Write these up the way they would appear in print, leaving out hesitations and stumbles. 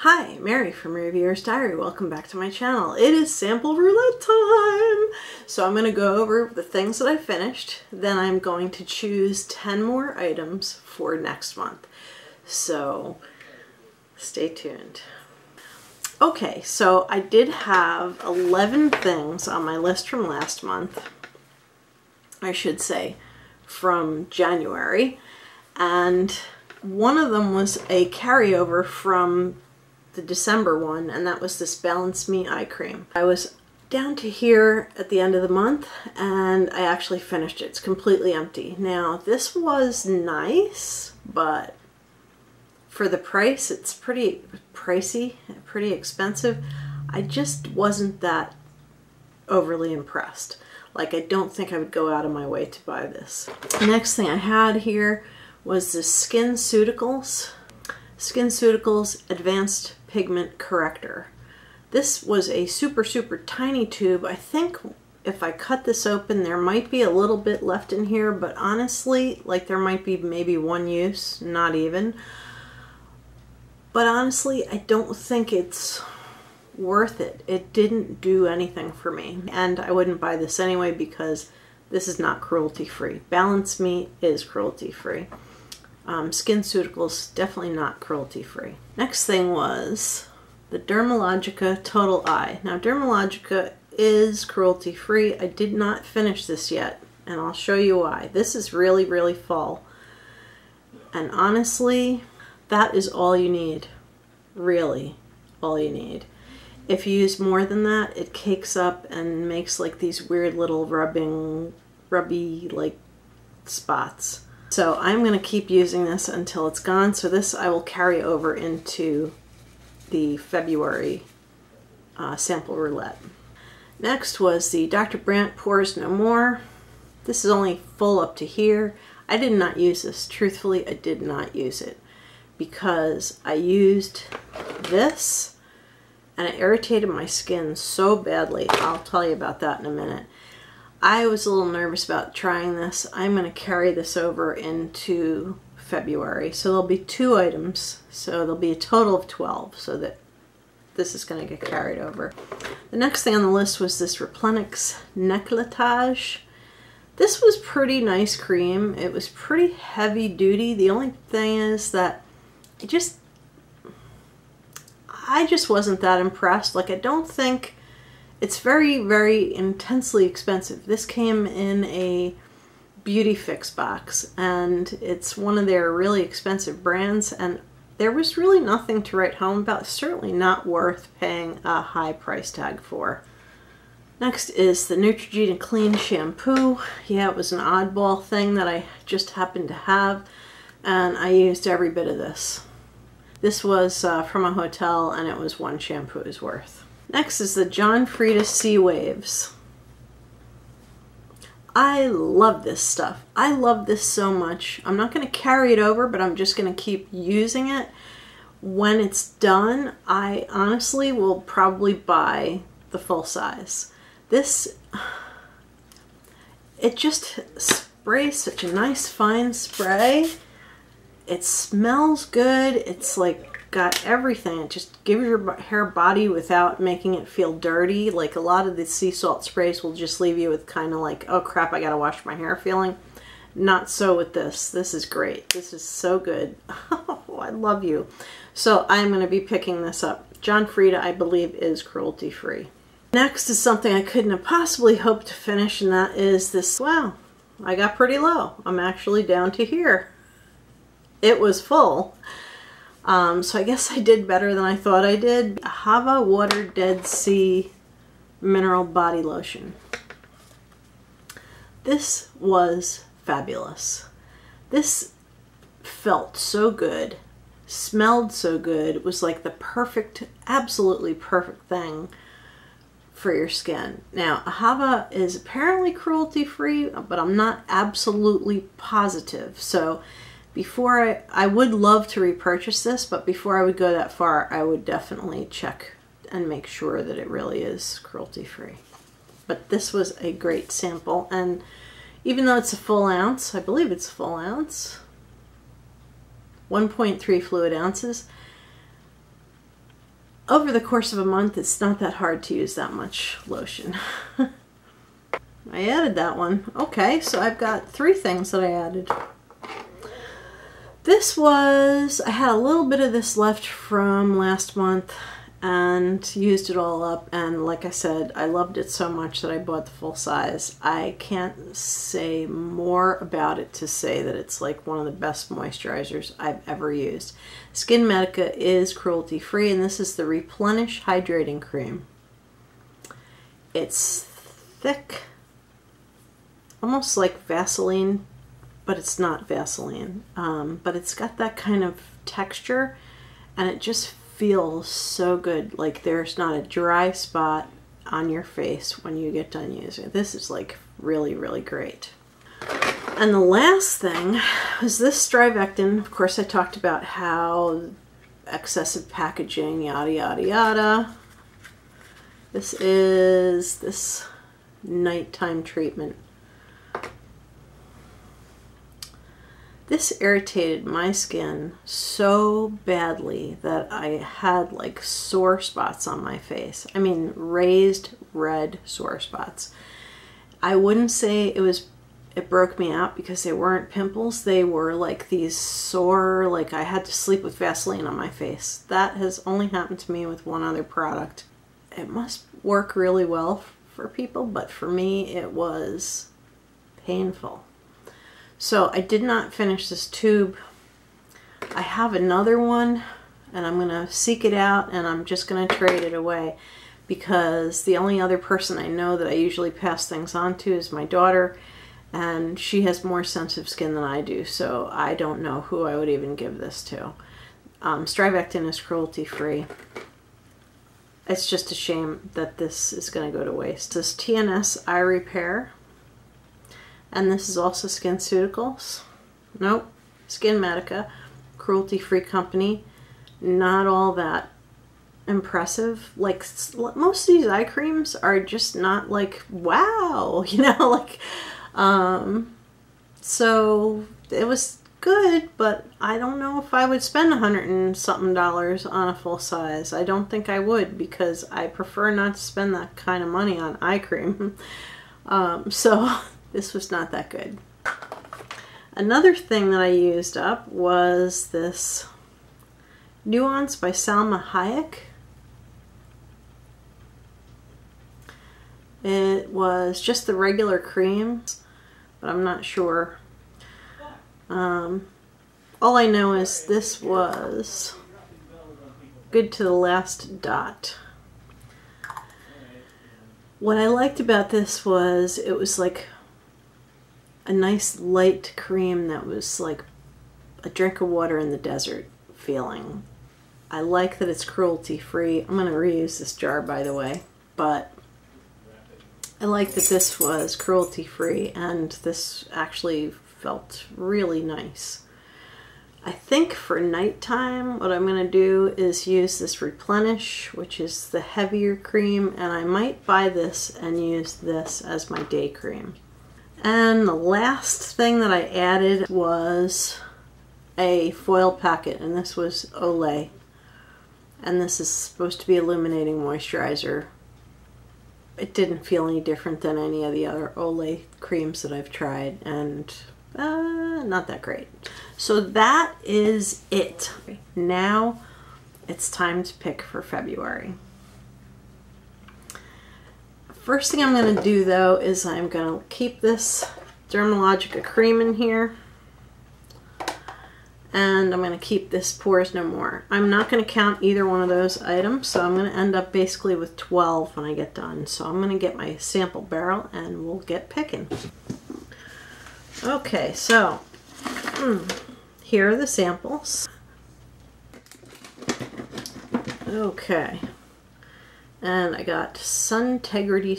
Hi, Mary from Reviewer's Diary. Welcome back to my channel. It is sample roulette time! So I'm going to go over the things that I finished, then I'm going to choose 10 more items for next month. So stay tuned. Okay, so I did have 11 things on my list from last month. I should say from January. And one of them was a carryover from the December one, and that was this Balance Me eye cream. I was down to here at the end of the month and I actually finished it. It's completely empty. Now this was nice, but for the price, it's pretty pricey, pretty expensive. I just wasn't that overly impressed. Like, I don't think I would go out of my way to buy this. The next thing I had here was the SkinMedica Advanced Pigment Corrector. This was a super tiny tube. I think if I cut this open there might be a little bit left in here, but honestly, like, there might be maybe one use, not even. But honestly, I don't think it's worth it. It didn't do anything for me, and I wouldn't buy this anyway because this is not cruelty free. Balance Me is cruelty free. SkinMedica's definitely not cruelty free. Next thing was the Dermalogica Total Eye. Now Dermalogica is cruelty free. I did not finish this yet, and I'll show you why. This is really fall, and honestly, that is all you need. Really, all you need. If you use more than that, it cakes up and makes like these weird little rubby like spots. So I'm going to keep using this until it's gone. So this I will carry over into the February sample roulette. Next was the Dr. Brandt Pores No More. This is only full up to here. I did not use this. Truthfully, I did not use it because I used this and it irritated my skin so badly. I'll tell you about that in a minute. I was a little nervous about trying this. I'm going to carry this over into February. So there'll be 2 items. So there'll be a total of 12. So that this is going to get carried over. The next thing on the list was this Replenish Necletage. This was pretty nice cream. It was pretty heavy duty. The only thing is that I just wasn't that impressed. Like, I don't think it's very intensely expensive. This came in a Beauty Fix box, and it's one of their really expensive brands, and there was really nothing to write home about. Certainly not worth paying a high price tag for. Next is the Neutrogena Clean Shampoo. Yeah, it was an oddball thing that I just happened to have, and I used every bit of this. This was from a hotel, and it was 1 shampoo's worth. Next is the John Frieda Sea Waves. I love this stuff. I love this so much. I'm not going to carry it over, but I'm just going to keep using it. When it's done, I honestly will probably buy the full size. This, it just sprays such a nice fine spray. It smells good. It's like got everything. It just gives your hair body without making it feel dirty. Like, a lot of the sea salt sprays will just leave you with kind of like, oh crap, I gotta wash my hair feeling. Not so with this. This is great. This is so good. Oh, I love you. So I'm going to be picking this up. John Frieda, I believe, is cruelty free. Next is something I couldn't have possibly hoped to finish, and that is this. Wow, I got pretty low. I'm actually down to here. It was full. So I guess I did better than I thought I did. Ahava Water Dead Sea Mineral Body Lotion. This was fabulous. This felt so good, smelled so good. It was like the perfect, absolutely perfect thing for your skin. Now, Ahava is apparently cruelty free, but I'm not absolutely positive. So before I would love to repurchase this, but before I would go that far, I would definitely check and make sure that it really is cruelty free. But this was a great sample, and even though it's a full ounce, I believe it's a full ounce, 1.3 fluid ounces, over the course of a month, it's not that hard to use that much lotion. I added that one. Okay, so I've got 3 things that I added. This was, I had a little bit of this left from last month and used it all up, and like I said, I loved it so much that I bought the full size. I can't say more about it to say that it's like one of the best moisturizers I've ever used. SkinMedica is cruelty free, and this is the Replenish Hydrating Cream. It's thick, almost like Vaseline, but it's not Vaseline. But it's got that kind of texture, and it just feels so good. Like there's not a dry spot on your face when you get done using it. This is like really, really great. And the last thing was this Strivectin. Of course, I talked about how excessive packaging, yada, yada, yada. This is this nighttime treatment. This irritated my skin so badly that I had like sore spots on my face. I mean, raised red sore spots. I wouldn't say it broke me out because they weren't pimples. They were like these sore, like I had to sleep with Vaseline on my face. That has only happened to me with one other product. It must work really well for people, but for me it was painful. So I did not finish this tube. I have another one, and I'm going to seek it out, and I'm just going to trade it away because the only other person I know that I usually pass things on to is my daughter, and she has more sensitive skin than I do, so I don't know who I would even give this to. Strivectin is cruelty free. It's just a shame that this is going to go to waste. This TNS Eye Repair. And this is also SkinCeuticals. Nope. SkinMedica. Cruelty-free company. Not all that impressive. Like, most of these eye creams are just not like, wow, you know, like, so it was good, but I don't know if I would spend $100 and something on a full size. I don't think I would, because I prefer not to spend that kind of money on eye cream. So this was not that good. Another thing that I used up was this Nuance by Salma Hayek. It was just the regular cream, but I'm not sure. All I know is this was good to the last dot. What I liked about this was it was like a nice light cream that was like a drink of water in the desert feeling. I like that it's cruelty free. I'm going to reuse this jar, by the way, but I like that this was cruelty free, and this actually felt really nice. I think for nighttime what I'm going to do is use this Replenish, which is the heavier cream, and I might buy this and use this as my day cream. And the last thing that I added was a foil packet, and this was Olay. And this is supposed to be illuminating moisturizer. It didn't feel any different than any of the other Olay creams that I've tried, and not that great. So that is it. Now it's time to pick for February. First thing I'm going to do, though, is I'm going to keep this Dermalogica cream in here. And I'm going to keep this Pores No More. I'm not going to count either one of those items, so I'm going to end up basically with 12 when I get done. So I'm going to get my sample barrel and we'll get picking. Okay, so here are the samples. Okay. And I got Suntegrity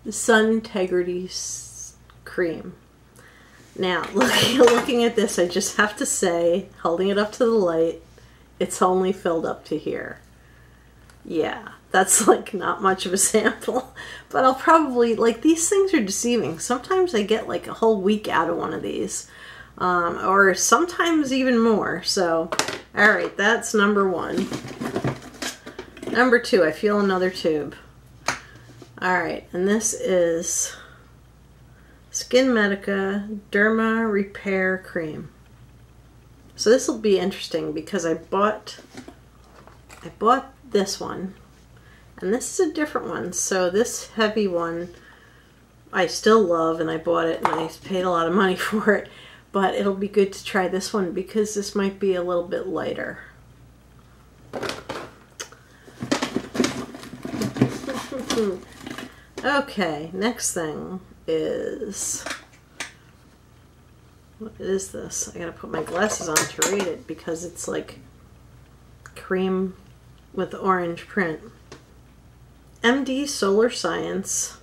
Suntegrity Cream. Now, looking at this, I just have to say, holding it up to the light, it's only filled up to here. Yeah, that's like not much of a sample, but I'll probably, like, these things are deceiving. Sometimes I get like a whole week out of one of these, or sometimes even more. So Alright, that's number 1. Number 2, I feel another tube. Alright, and this is SkinMedica Derma Repair Cream. So this will be interesting because I bought this one, and this is a different one. So this heavy one I still love, and I bought it and I paid a lot of money for it, but it'll be good to try this one because this might be a little bit lighter. Okay, next thing is, what is this? I gotta put my glasses on to read it because it's like cream with orange print. MDSolarScience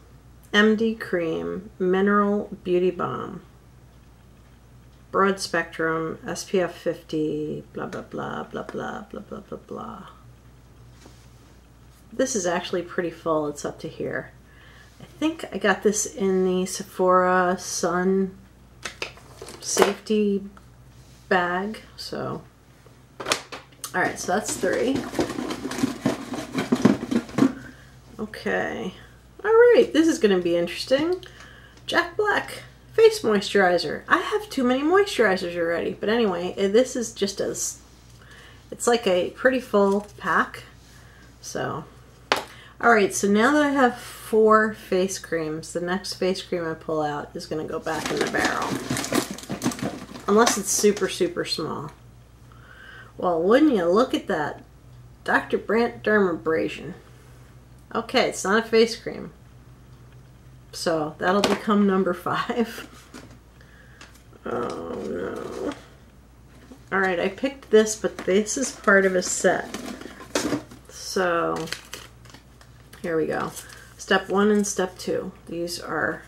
MD Cream Mineral Beauty Balm. Broad spectrum, SPF 50, blah blah blah blah blah blah blah blah blah. This is actually pretty full, it's up to here. I think I got this in the Sephora Sun safety bag, so. Alright, so that's 3. Okay. Alright, this is going to be interesting. Jack Black Face Moisturizer. I have too many moisturizers already, but anyway, this is just as, it's like a pretty full pack. So, alright, so now that I have 4 face creams, the next face cream I pull out is going to go back in the barrel. Unless it's super, super small. Well, wouldn't you look at that? Dr. Bandt Dermabraxion. Okay, it's not a face cream. So that'll become number 5. Oh no. Alright, I picked this, but this is part of a set. So here we go. Step 1 and step 2. These are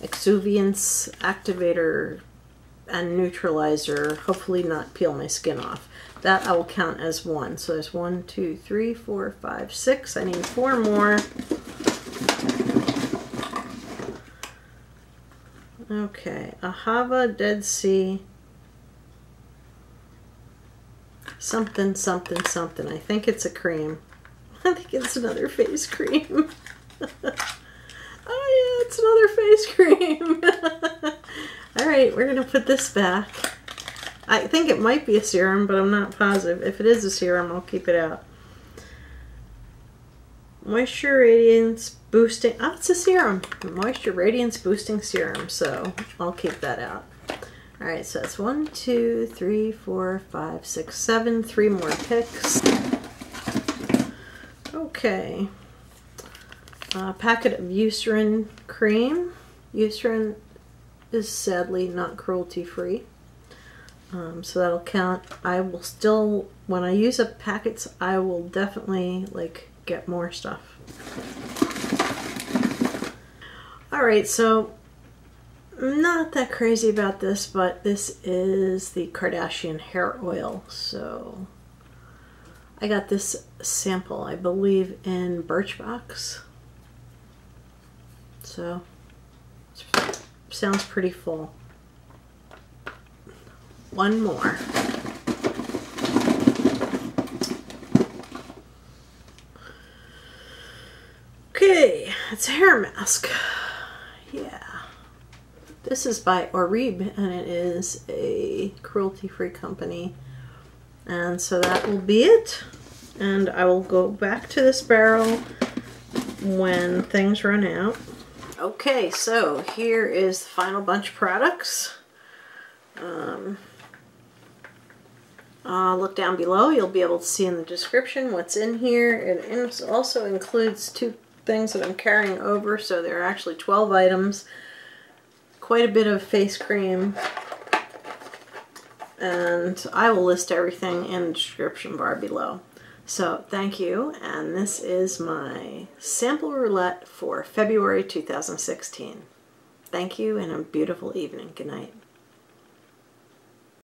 Exuviance Activator and Neutralizer. Hopefully not peel my skin off. That I will count as 1. So there's 1, 2, 3, 4, 5, 6. I need 4 more. Okay, Ahava Dead Sea something something something. I think it's a cream. I think it's another face cream. Oh yeah, it's another face cream. Alright, we're gonna put this back. I think it might be a serum, but I'm not positive. If it is a serum, I'll keep it out. Moisture Radiance Boosting. Oh, it's a serum. Moisture Radiance Boosting Serum. So I'll keep that out. Alright, so it's 1, 2, 3, 4, 5, 6, 7. 3 more picks. Okay. A packet of Eucerin cream. Eucerin is sadly not cruelty free. So that'll count. I will still, when I use up packets, I will definitely like get more stuff. Alright, so I'm not that crazy about this, but this is the Kardashian hair oil. So I got this sample, I believe, in Birchbox. So it sounds pretty full. 1 more. Okay, it's a hair mask. Yeah. This is by Oribe, and it is a cruelty-free company. And so that will be it. And I will go back to this barrel when things run out. Okay, so here is the final bunch of products. Look down below. You'll be able to see in the description what's in here. It also includes 2 things that I'm carrying over, so there are actually 12 items. Quite a bit of face cream. And I will list everything in the description bar below. So thank you, and this is my sample roulette for February 2016. Thank you, and a beautiful evening. Good night.